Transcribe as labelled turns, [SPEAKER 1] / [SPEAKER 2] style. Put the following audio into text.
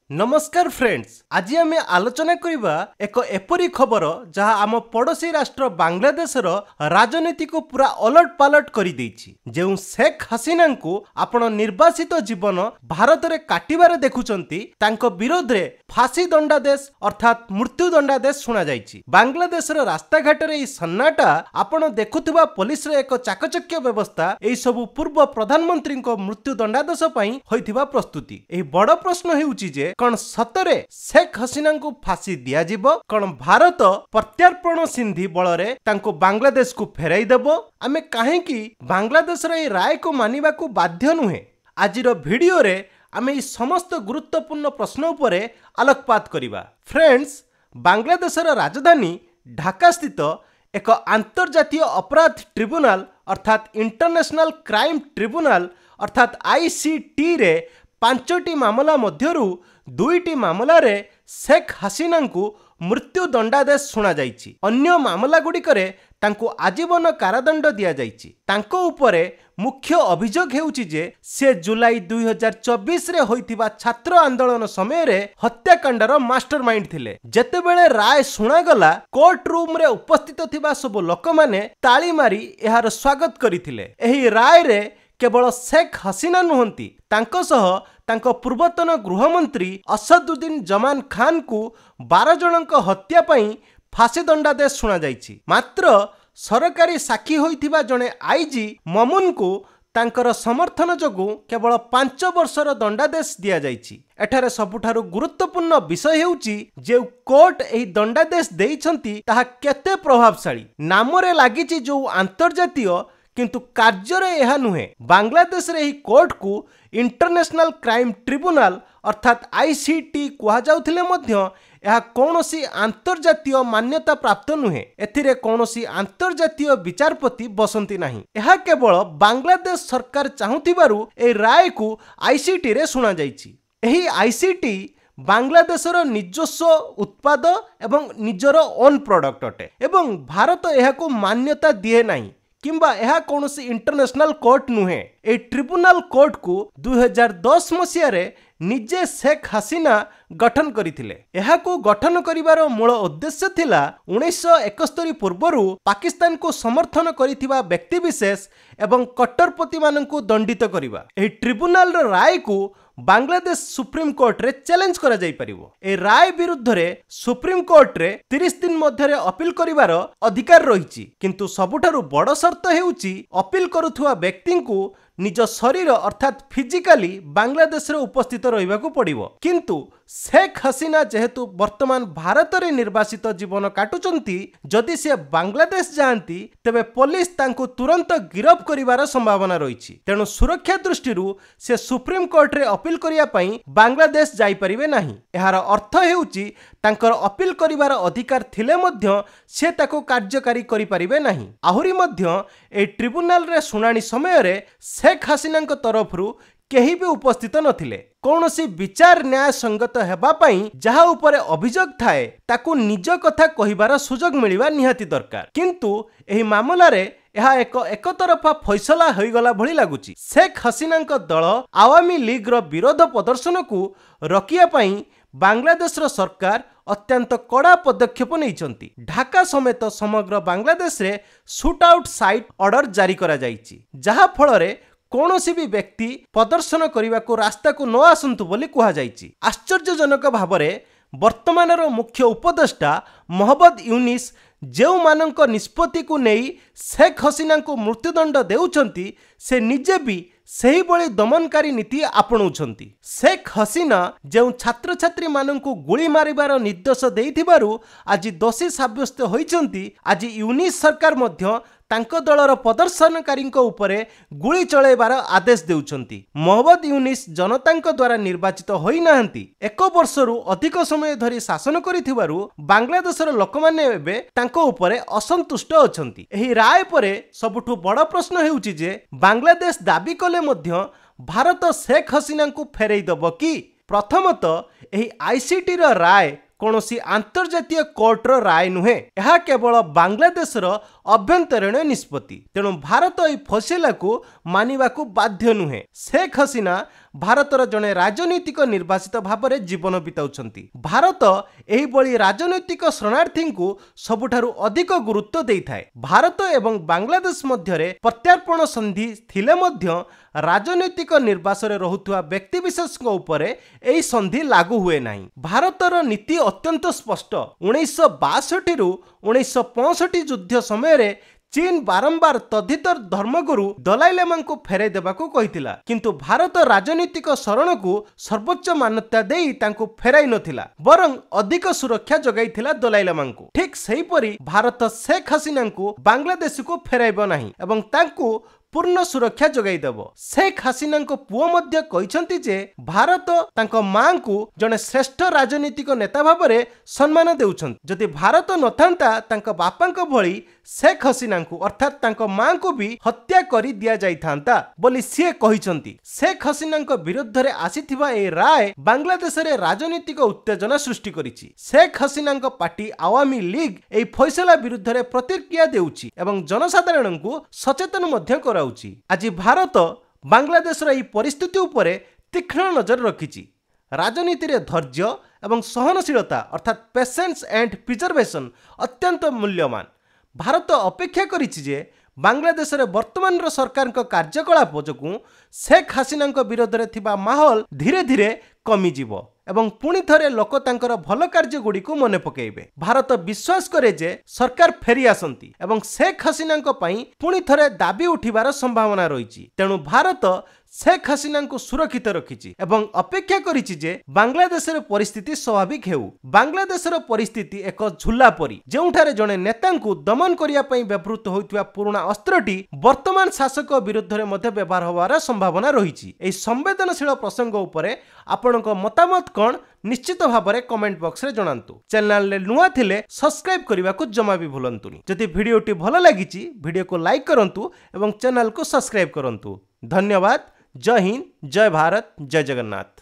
[SPEAKER 1] नमस्कार फ्रेंड्स, आज आम आलोचना करबा एक एपरी खबर जहाँ आम पड़ोसी राष्ट्र बांग्लादेश राजनीति को पूरा अलट पालट कर जो शेख हसीना को आपण निर्वासित जीवन भारत में काटिबार देखुचंती तांको विरोध रे फांसी दंडादेश अर्थात मृत्यु दंडादेश शुणा जाइछि। बांग्लादेश रास्ता घाट रे सन्नाटा आपण देखुथिबा पुलिस रे एक चाकचक्य व्यवस्था एई सब पूर्व प्रधानमंत्री को मृत्यु दंडादेश पई होइथिबा प्रस्तुति। एही बड़ प्रश्न हेउछि जे कौन सतरे शेख हसीना को फांसी दिया जीवो? कौन भारत प्रत्यार्पण सिंधी बलरे तांको बांग्लादेश को फेराई देबो? आमे काहेकि बांग्लादेश रे राय को मानिबा को बाध्य नुहे? आजिर वीडियो रे आमे ई समस्त गुरुत्वपूर्ण प्रश्न उपरे आलोकपात करिबा। फ्रेंड्स, बांग्लादेश राजधानी ढाका स्थित एक अंतर्जातीय अपराध ट्रिब्यूनल अर्थात इंटरनेशनल क्राइम ट्रिब्यूनल अर्थात आईसीटी रे 5टी मामला मध्यरु 2टी मामला रे शेख हसीना को मृत्यु दंडादेश शुणा जाइछि। अन्य मामला गुड़िकरे तांको आजीवन कारादंड दिया जाइछि। तांको उपरे मुख्य अभियोग हेउछि जे से जुलाई 2024 रे होइथिबा छात्र आंदोलन समय रे हत्याकांडर मास्टरमाइंड थिले। जेतेबेले राय शुणा गला, कोर्ट रूम रे उपस्थित थिबा सब लोक माने ताली मारी एहार स्वागत करिथिले। एही राय रे केवल शेख हसीना नुहंती, तांको सह तांको पूर्वतन गृहमंत्री असदुद्दीन जमान खान को 12 जनक हत्या पई फांसी दंडादेश शुणा जाइछि। मात्र सरकारी साक्षी होइथिबा जणे आईजी ममुन को तांकर समर्थन जोगु केवल 5 वर्षर दंडादेश दिया जाइछि। एठारे सबुठारु गुरुत्वपूर्ण विषय हेउछि जे कोर्ट एही दंडादेश देइछंती ताहा केते प्रभावशाली। नामरे लागिछि जो अंतर्जातीय, किंतु कार्य रे यह नुहे। बांग्लादेश रे ही कोर्ट को इंटरनेशनल क्राइम ट्रिब्यूनल अर्थात आईसीटी कुहा जाउथिले मध्य यह कौनसी अंतर्जातीय मान्यता प्राप्त नुहे। एथिरे कौनसी अंतर्जातीय विचारपति बसंती नाही। यह केवल बांग्लादेश सरकार चाहुथिबारु ए राय को आईसीटी रे सुना जाइछि। एही आईसीटी बांग्लादेशर निजस्व उत्पाद एवं निजर ओन प्रोडक्ट अटे एवं भारत एहाको मान्यता दिए नाही किंबा यह कौन इंटरनेशनल कोर्ट नुहे। ए ट्रिब्यूनल कोर्ट को 2010 मसीह निजे शेख हसीना गठन करथिले। यह को गठन करिवार मूल उद्देश्य थिला 1971 पूर्वरु पाकिस्तान को समर्थन करिथिबा व्यक्ति विशेष एवं कट्टरपति माननकु दंडित करिबा। ए ट्रिब्यूनल राय को बांग्लादेश सुप्रीम कोर्ट रे चैलेंज करा जाई परिबो। ए राय विरुद्ध रे सुप्रीम कोर्ट रे 30 दिन मध्यरे अपील करिवार अधिकार रहिछि, किंतु सबुठारु बड़ शर्त हेउछि अपील करुथुवा व्यक्ति को निज शरीर अर्थात फिजिकली बांग्लादेश रे उपस्थित रहिबाकू पड़िबो। किंतु शेख हसीना जेहेतु वर्तमान भारत रे निर्वासित जीवन काटुचंती, जदि से बांग्लादेश जाआंती तेबे पुलिस तांको तुरंत गिरफ करिवार संभावना रहिछि। तेणु सुरक्षा दृष्टिरु से सुप्रीम कोर्ट रे अपील करिया पई बांग्लादेश जाई परिबे नाही। एहार अर्थ हेउछि तांकर अपील करिवार अधिकार थिले मध्य से ताको कार्यकारी करि परिबे नाही। आहुरी मध्य ए ट्रिब्यूनल रे सुनानी समय रे शेख हसीना तरफरु केही भी उपस्थित नथिले। कौनसी विचार न्याय संगत हेबा पई जहा उपरे अभियोग थाए ताकू निज कथा कहिबार सुजोग मिलिबा निहाती दरकार। किंतु एही मामला रे यह एक तरफा फैसला होइगला भली लागुची। शेख हसीना दल आवामी लीग रो विरोध प्रदर्शन को रोकिया पई बांग्लादेश रो सरकार अत्यंत कड़ा पदक्षेप नैछंती। ढाका समेत समग्र बांग्लादेश रे शूट आउट साइट ऑर्डर जारी करा जाइछि, जहा फल रे कौनसी भी व्यक्ति प्रदर्शन करने को रास्ता को न आसंतु बोली कहा जाइछि। आश्चर्यजनक भावरे वर्तमान मुख्य उपदेष्टा मोहम्मद यूनिस जो मानक निष्पत्ति को नहीं शेख हसीना को मृत्युदंड देउछंती, से निजे भी सही बड़ी दमनकारी नीति आपणाउछंती। शेख हसीना जो छात्र छात्री माननकु गुली मारिबार निर्देश देइथिबारु आज दोषी साब्यस्त होइछंती, आज यूनिस सरकार मध्य तांको दलर प्रदर्शनकारी उपरे गुली चलाइबार आदेश देउछंती। मोहम्मद यूनिस जनतांको द्वारा निर्वाचित होई नाहंती। 1 वर्षरु अधिक समय धरी शासन करिथिबारु बांग्लादेशर लोकमाने एबे तांको उपरे असंतुष्ट अछंती। एही राय परे सबुठु बड़ प्रश्न हेउछि जे बांग्लादेश दाबी कले मध्य भारत शेख हसीना को फेरई दबो कि? प्रथमतः एही आईसीटी राय कौनसी अंतर्जातीय कोर्टर राय नुहे। यह केवल बांग्लादेश अभ्यंतरीण निष्पत्ति। तेणु भारत एई फैसला को मानिबाकू बाध्य नुहे। शेख हसीना भारतर जड़े राजनीतिक निर्वासित भाव में जीवन बिताउछंती। भारत एही बड़ी राजनैतिक शरणार्थी को सबुठारु अधिक गुरुत्व देइथाय। भारत एवं बांग्लादेश मध्य प्रत्यार्पण संधि थिले मध्य राजनैतिक निर्वासन रहुथुवा व्यक्ति विशेष उपरे एही संधि लागू हुए नाही। भारतर नीति अत्यंत स्पष्ट। 1962 रु 1965 युद्ध समय चीन बारंबार तद्धित धर्मगुरु दलाई लामा को फेराई देबाकू कहिथिला, किंतु भारत राजनीतिक शरण को सर्वोच्च मान्यता देई तांको फेराई नथिला, बरं अधिक सुरक्षा जगाइथिला दलाई लामा को। ठीक सेहीपरि भारत शेख हसीना को बांग्लादेश को फेराइब नाही एवं तांको पूर्ण सुरक्षा जगाई देव। शेख हसीना पुओ मध्य कहिसंती जे भारत तांको मां को जने श्रेष्ठ राजनीतिक नेता भाव में सम्मान देउछंती। जदि भारत नथांता तांको बापांको भली शेख हसीना को अर्थात तांको मां को भी हत्या करी दिया जाइथांता बोली सिए कहिसंती। शेख हसीना विरुद्ध रे आसीथिबा ए राय बांग्लादेश रे राजनीतिक उत्तेजना सृष्टि करिछि। शेख हसीना पार्टी आवामी लीग ए फैसला विरुद्ध रे प्रतिक्रिया देउछि एवं जनसाधारण को सचेतन मध्य कराउछि। आज भारत बांग्लादेश रे परिस्थिति उपरे तीक्ष्ण नजर रखिछि। राजनीति रे धैर्य एवं सहनशीलता अर्थात पेशेंस एंड प्रिजर्वेशन अत्यंत मूल्यवान। भारत अपेक्षा करिछि जे बांग्लादेश रे वर्तमान सरकार कार्यकलाप जोगु शेख हसीना विरोध रे थिबा माहौल धीरे धीरे कमी जीवो एवं पुणी थरे लोक तांकर भल कार्य गुडी को मने पकेइबे। भारत विश्वास करे जे सरकार फेरी आसंती एवं शेख हसीना पई पुणी थरे दाबी उठिबार संभावना रहिछि। तेणु भारत शेख हसीना को सुरक्षित रखिछि एवं अपेक्षा करिछि जे बांग्लादेश रे परिस्थिति स्वाभाविक हेउ। बांग्लादेश रो परिस्थिति एक झुला परी, जेउठारे जने नेता को दमन करिया पई व्यवहृत होइतबा पुराना अस्त्रटी वर्तमान शासक विरुद्ध रे मध्ये व्यवहार होबार संभावना रहिछि। एई संवेदनशील प्रसंग उपरे आपनक मतामत कोन निश्चित भाव में कमेंट बॉक्स रे जणांतु। चैनल रे नुआ थिले सब्सक्राइब करबा को जमा भी भूलंतुनी। जदि वीडियोटी भल लागिछि वीडियो को लाइक करंतु एवं चैनल को सब्सक्राइब करंतु। धन्यवाद। जय हिंद, जय भारत, जय जगन्नाथ।